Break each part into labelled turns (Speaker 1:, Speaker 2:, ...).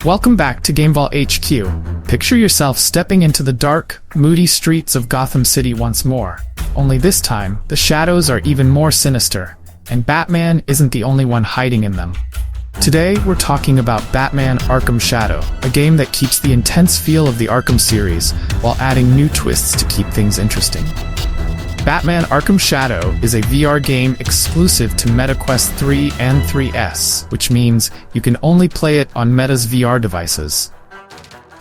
Speaker 1: Welcome back to GameVault HQ. Picture yourself stepping into the dark, moody streets of Gotham City once more. Only this time, the shadows are even more sinister, and Batman isn't the only one hiding in them. Today, we're talking about Batman Arkham Shadow, a game that keeps the intense feel of the Arkham series, while adding new twists to keep things interesting. Batman Arkham Shadow is a VR game exclusive to MetaQuest 3 and 3S, which means you can only play it on Meta's VR devices.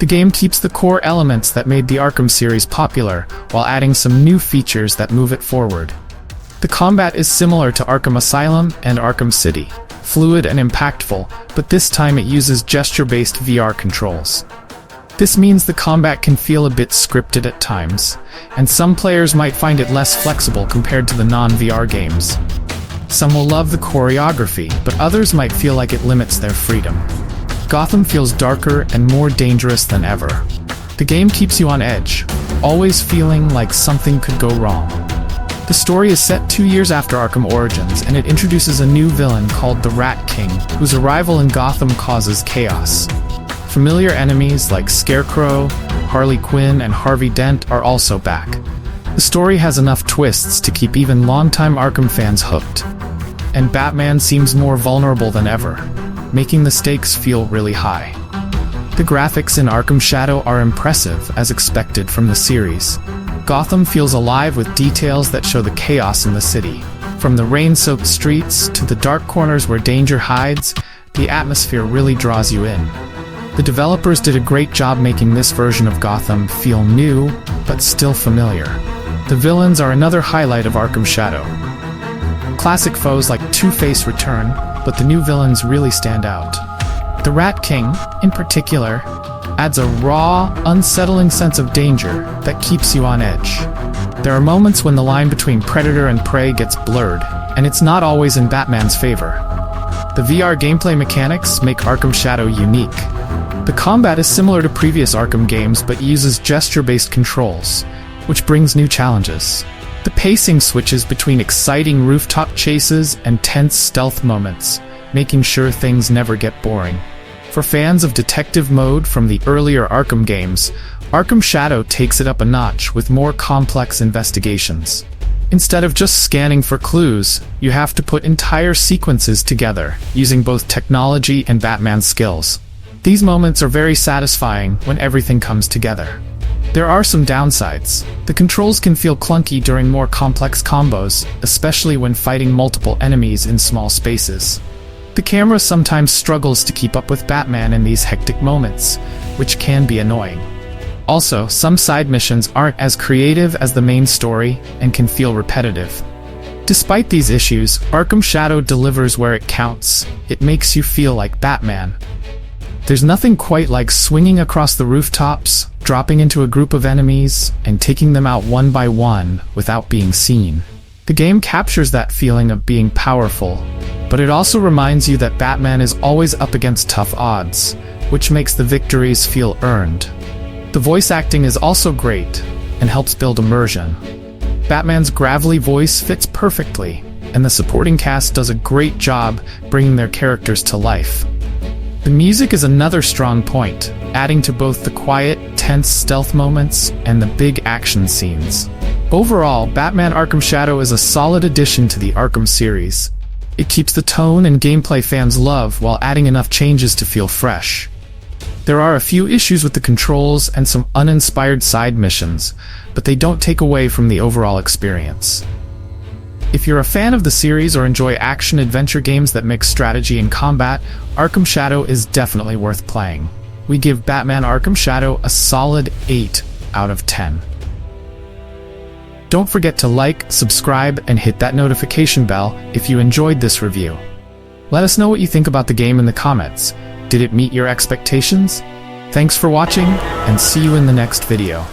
Speaker 1: The game keeps the core elements that made the Arkham series popular, while adding some new features that move it forward. The combat is similar to Arkham Asylum and Arkham City, fluid and impactful, but this time it uses gesture-based VR controls. This means the combat can feel a bit scripted at times, and some players might find it less flexible compared to the non-VR games. Some will love the choreography, but others might feel like it limits their freedom. Gotham feels darker and more dangerous than ever. The game keeps you on edge, always feeling like something could go wrong. The story is set 2 years after Arkham Origins, and it introduces a new villain called the Rat King, whose arrival in Gotham causes chaos. Familiar enemies like Scarecrow, Harley Quinn, and Harvey Dent are also back. The story has enough twists to keep even longtime Arkham fans hooked. And Batman seems more vulnerable than ever, making the stakes feel really high. The graphics in Arkham Shadow are impressive, as expected from the series. Gotham feels alive with details that show the chaos in the city. From the rain-soaked streets to the dark corners where danger hides, the atmosphere really draws you in. The developers did a great job making this version of Gotham feel new, but still familiar. The villains are another highlight of Arkham Shadow. Classic foes like Two-Face return, but the new villains really stand out. The Rat King, in particular, adds a raw, unsettling sense of danger that keeps you on edge. There are moments when the line between predator and prey gets blurred, and it's not always in Batman's favor. The VR gameplay mechanics make Arkham Shadow unique. The combat is similar to previous Arkham games but uses gesture-based controls, which brings new challenges. The pacing switches between exciting rooftop chases and tense stealth moments, making sure things never get boring. For fans of detective mode from the earlier Arkham games, Arkham Shadow takes it up a notch with more complex investigations. Instead of just scanning for clues, you have to put entire sequences together, using both technology and Batman's skills. These moments are very satisfying when everything comes together. There are some downsides. The controls can feel clunky during more complex combos, especially when fighting multiple enemies in small spaces. The camera sometimes struggles to keep up with Batman in these hectic moments, which can be annoying. Also, some side missions aren't as creative as the main story and can feel repetitive. Despite these issues, Arkham Shadow delivers where it counts. It makes you feel like Batman. There's nothing quite like swinging across the rooftops, dropping into a group of enemies, and taking them out one by one without being seen. The game captures that feeling of being powerful, but it also reminds you that Batman is always up against tough odds, which makes the victories feel earned. The voice acting is also great, and helps build immersion. Batman's gravelly voice fits perfectly, and the supporting cast does a great job bringing their characters to life. The music is another strong point, adding to both the quiet, tense stealth moments and the big action scenes. Overall, Batman Arkham Shadow is a solid addition to the Arkham series. It keeps the tone and gameplay fans love while adding enough changes to feel fresh. There are a few issues with the controls and some uninspired side missions, but they don't take away from the overall experience. If you're a fan of the series or enjoy action-adventure games that mix strategy and combat, Arkham Shadow is definitely worth playing. We give Batman Arkham Shadow a solid 8 out of 10. Don't forget to like, subscribe, and hit that notification bell if you enjoyed this review. Let us know what you think about the game in the comments. Did it meet your expectations? Thanks for watching, and see you in the next video.